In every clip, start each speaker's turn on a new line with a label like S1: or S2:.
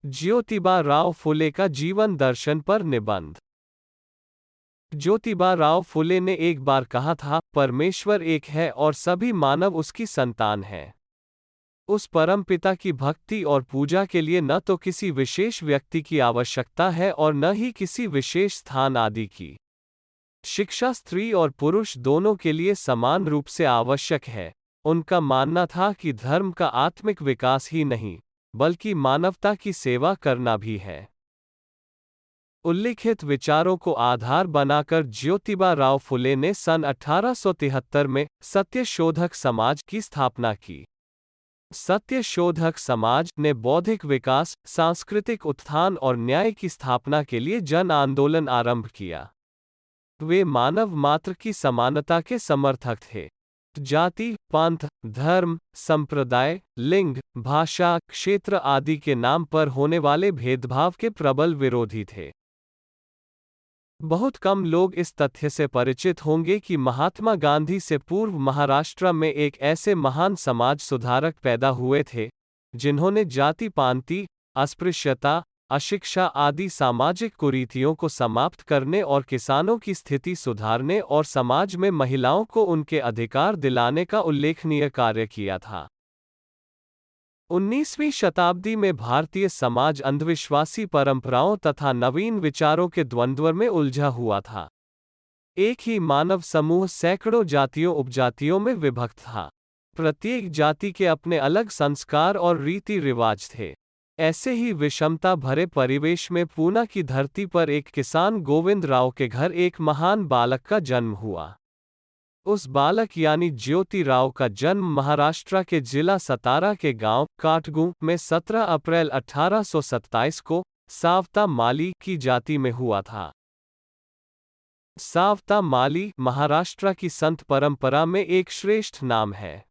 S1: ज्योतिबा राव फुले का जीवन दर्शन पर निबंध। ज्योतिबा राव फुले ने एक बार कहा था, परमेश्वर एक है और सभी मानव उसकी संतान हैं। उस परमपिता की भक्ति और पूजा के लिए न तो किसी विशेष व्यक्ति की आवश्यकता है और न ही किसी विशेष स्थान आदि की। शिक्षा स्त्री और पुरुष दोनों के लिए समान रूप से आवश्यक है। उनका मानना था कि धर्म का आत्मिक विकास ही नहीं, बल्कि मानवता की सेवा करना भी है। उल्लिखित विचारों को आधार बनाकर ज्योतिबा राव फुले ने सन 1873 में सत्यशोधक समाज की स्थापना की। सत्यशोधक समाज ने बौद्धिक विकास, सांस्कृतिक उत्थान और न्याय की स्थापना के लिए जन आंदोलन आरंभ किया। वे मानव मात्र की समानता के समर्थक थे। जाति, पंथ, धर्म, संप्रदाय, लिंग, भाषा, क्षेत्र आदि के नाम पर होने वाले भेदभाव के प्रबल विरोधी थे। बहुत कम लोग इस तथ्य से परिचित होंगे कि महात्मा गांधी से पूर्व महाराष्ट्र में एक ऐसे महान समाज सुधारक पैदा हुए थे, जिन्होंने जाति पांति, अस्पृश्यता, अशिक्षा आदि सामाजिक कुरीतियों को समाप्त करने और किसानों की स्थिति सुधारने और समाज में महिलाओं को उनके अधिकार दिलाने का उल्लेखनीय कार्य किया था। 19वीं शताब्दी में भारतीय समाज अंधविश्वासी परंपराओं तथा नवीन विचारों के द्वंद्व में उलझा हुआ था। एक ही मानव समूह सैकड़ों जातियों उपजातियों में विभक्त था। प्रत्येक जाति के अपने अलग संस्कार और रीति रिवाज थे। ऐसे ही विषमता भरे परिवेश में पूना की धरती पर एक किसान गोविंद राव के घर एक महान बालक का जन्म हुआ। उस बालक यानी ज्योति राव का जन्म महाराष्ट्र के जिला सतारा के गांव काटगू में 17 अप्रैल 1827 को सावता माली की जाति में हुआ था। सावता माली महाराष्ट्र की संत परंपरा में एक श्रेष्ठ नाम है।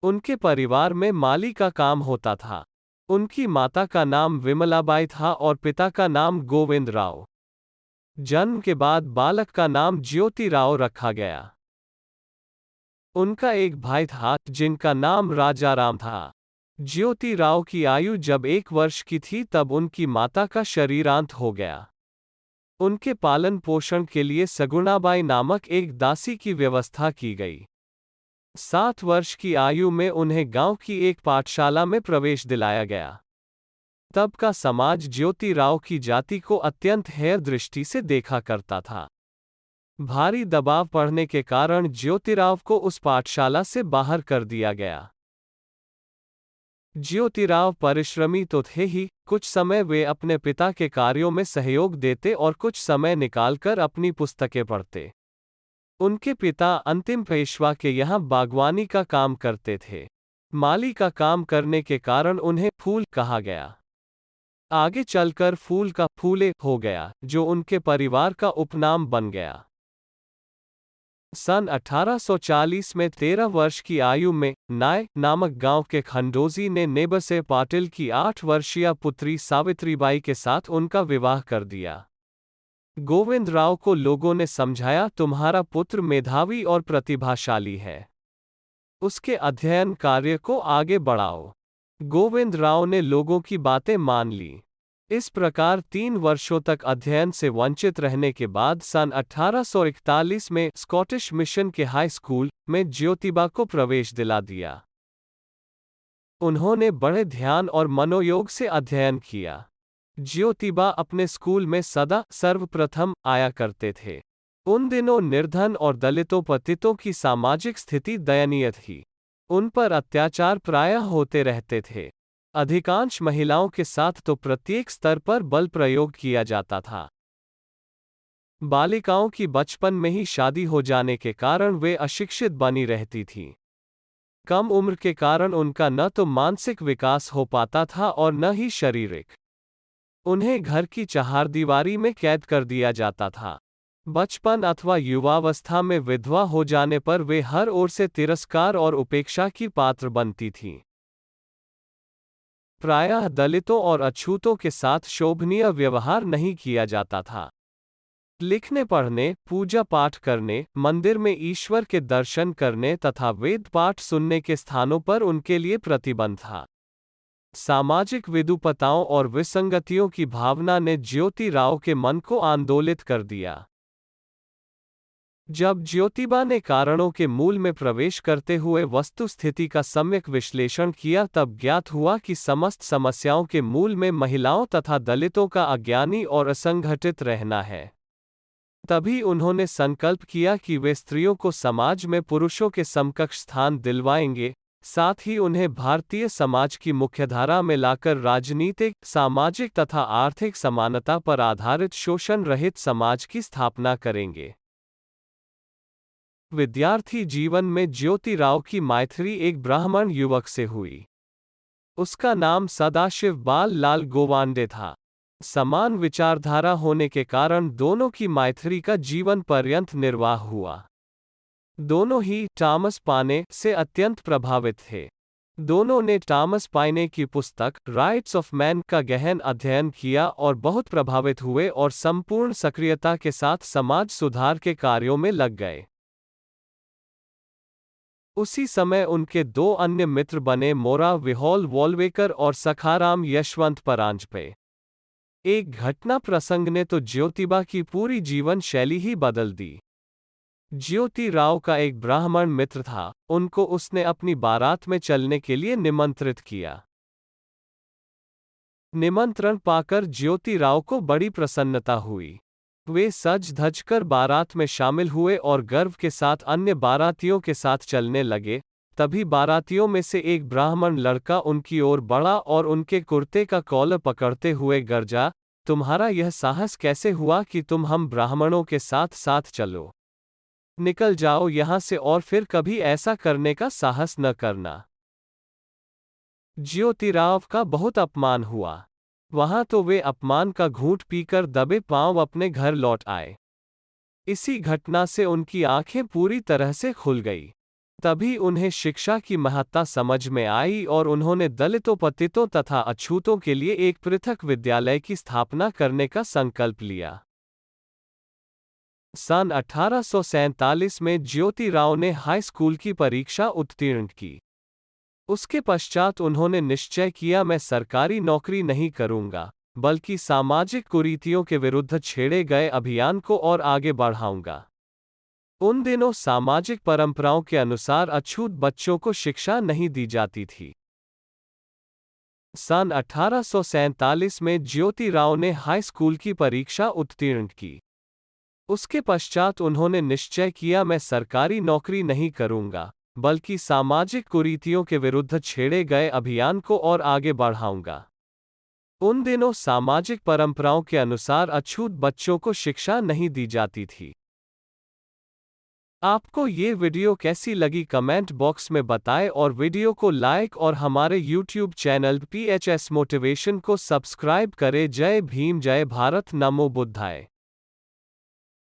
S1: उनके परिवार में माली का काम होता था। उनकी माता का नाम विमलाबाई था और पिता का नाम गोविंद राव। जन्म के बाद बालक का नाम ज्योति राव रखा गया। उनका एक भाई था जिनका नाम राजाराम था। ज्योति राव की आयु जब 1 वर्ष की थी तब उनकी माता का शरीरांत हो गया। उनके पालन पोषण के लिए सगुणाबाई नामक एक दासी की व्यवस्था की गई। 7 वर्ष की आयु में उन्हें गांव की एक पाठशाला में प्रवेश दिलाया गया। तब का समाज ज्योति राव की जाति को अत्यंत हेय दृष्टि से देखा करता था। भारी दबाव पड़ने के कारण ज्योतिराव को उस पाठशाला से बाहर कर दिया गया। ज्योतिराव परिश्रमी तो थे ही, कुछ समय वे अपने पिता के कार्यों में सहयोग देते और कुछ समय निकालकर अपनी पुस्तकें पढ़ते। उनके पिता अंतिम पेशवा के यहाँ बागवानी का काम करते थे। माली का काम करने के कारण उन्हें फूल कहा गया। आगे चलकर फूल का फूले हो गया, जो उनके परिवार का उपनाम बन गया। सन 1840 में 13 वर्ष की आयु में नाय नामक गांव के खंडोजी ने नेबसे पाटिल की 8 वर्षीय पुत्री सावित्रीबाई के साथ उनका विवाह कर दिया। गोविंद राव को लोगों ने समझाया, तुम्हारा पुत्र मेधावी और प्रतिभाशाली है, उसके अध्ययन कार्य को आगे बढ़ाओ। गोविंद राव ने लोगों की बातें मान ली। इस प्रकार 3 वर्षों तक अध्ययन से वंचित रहने के बाद सन 1841 में स्कॉटिश मिशन के हाई स्कूल में ज्योतिबा को प्रवेश दिला दिया। उन्होंने बड़े ध्यान और मनोयोग से अध्ययन किया। ज्योतिबा अपने स्कूल में सदा सर्वप्रथम आया करते थे। उन दिनों निर्धन और दलितों पतितों की सामाजिक स्थिति दयनीय थी। उन पर अत्याचार प्रायः होते रहते थे। अधिकांश महिलाओं के साथ तो प्रत्येक स्तर पर बल प्रयोग किया जाता था। बालिकाओं की बचपन में ही शादी हो जाने के कारण वे अशिक्षित बनी रहती थीं। कम उम्र के कारण उनका न तो मानसिक विकास हो पाता था और न ही शारीरिक। उन्हें घर की चहारदीवारी में कैद कर दिया जाता था। बचपन अथवा युवावस्था में विधवा हो जाने पर वे हर ओर से तिरस्कार और उपेक्षा की पात्र बनती थीं। प्रायः दलितों और अछूतों के साथ शोभनीय व्यवहार नहीं किया जाता था। लिखने पढ़ने, पूजा पाठ करने, मंदिर में ईश्वर के दर्शन करने तथा वेद पाठ सुनने के स्थानों पर उनके लिए प्रतिबंध था। सामाजिक विदूपताओं और विसंगतियों की भावना ने ज्योतिराव के मन को आंदोलित कर दिया। जब ज्योतिबा ने कारणों के मूल में प्रवेश करते हुए वस्तुस्थिति का सम्यक विश्लेषण किया, तब ज्ञात हुआ कि समस्त समस्याओं के मूल में महिलाओं तथा दलितों का अज्ञानी और असंगठित रहना है। तभी उन्होंने संकल्प किया कि वे स्त्रियों को समाज में पुरुषों के समकक्ष स्थान दिलवाएंगे, साथ ही उन्हें भारतीय समाज की मुख्यधारा में लाकर राजनीतिक, सामाजिक तथा आर्थिक समानता पर आधारित शोषण रहित समाज की स्थापना करेंगे। विद्यार्थी जीवन में ज्योतिराव की मैत्री एक ब्राह्मण युवक से हुई। उसका नाम सदाशिव बाल लाल गोवांडे था। समान विचारधारा होने के कारण दोनों की मैत्री का जीवन पर्यंत निर्वाह हुआ। दोनों ही टॉमस पाने से अत्यंत प्रभावित थे। दोनों ने टॉमस पाने की पुस्तक राइट्स ऑफ मैन का गहन अध्ययन किया और बहुत प्रभावित हुए और संपूर्ण सक्रियता के साथ समाज सुधार के कार्यों में लग गए। उसी समय उनके दो अन्य मित्र बने मोरा विहोल वॉलवेकर और सखाराम यशवंत परांजपे। एक घटना प्रसंग ने तो ज्योतिबा की पूरी जीवन शैली ही बदल दी। ज्योतिराव का एक ब्राह्मण मित्र था, उनको उसने अपनी बारात में चलने के लिए निमंत्रित किया। निमंत्रण पाकर ज्योतिराव को बड़ी प्रसन्नता हुई। वे सज धज कर बारात में शामिल हुए और गर्व के साथ अन्य बारातियों के साथ चलने लगे। तभी बारातियों में से एक ब्राह्मण लड़का उनकी ओर बढ़ा और उनके कुर्ते का कॉलर पकड़ते हुए गरजा, तुम्हारा यह साहस कैसे हुआ कि तुम हम ब्राह्मणों के साथ साथ चलो? निकल जाओ यहाँ से और फिर कभी ऐसा करने का साहस न करना। ज्योतिराव का बहुत अपमान हुआ। वहां तो वे अपमान का घूंट पीकर दबे पांव अपने घर लौट आए। इसी घटना से उनकी आंखें पूरी तरह से खुल गई। तभी उन्हें शिक्षा की महत्ता समझ में आई और उन्होंने दलितों, पतितों तथा अछूतों के लिए एक पृथक विद्यालय की स्थापना करने का संकल्प लिया। सन 1847 में ज्योतिराव ने हाई स्कूल की परीक्षा उत्तीर्ण की। उसके पश्चात उन्होंने निश्चय किया, मैं सरकारी नौकरी नहीं करूंगा, बल्कि सामाजिक कुरीतियों के विरुद्ध छेड़े गए अभियान को और आगे बढ़ाऊंगा। उन दिनों सामाजिक परंपराओं के अनुसार अछूत बच्चों को शिक्षा नहीं दी जाती थी। सन 1847 में ज्योतिराव ने हाई स्कूल की परीक्षा उत्तीर्ण की। उसके पश्चात उन्होंने निश्चय किया, मैं सरकारी नौकरी नहीं करूंगा, बल्कि सामाजिक कुरीतियों के विरुद्ध छेड़े गए अभियान को और आगे बढ़ाऊंगा। उन दिनों सामाजिक परंपराओं के अनुसार अछूत बच्चों को शिक्षा नहीं दी जाती थी। आपको ये वीडियो कैसी लगी कमेंट बॉक्स में बताएं और वीडियो को लाइक और हमारे YouTube चैनल PHS मोटिवेशन को सब्सक्राइब करें। जय भीम, जय भारत, नमो बुद्धाय।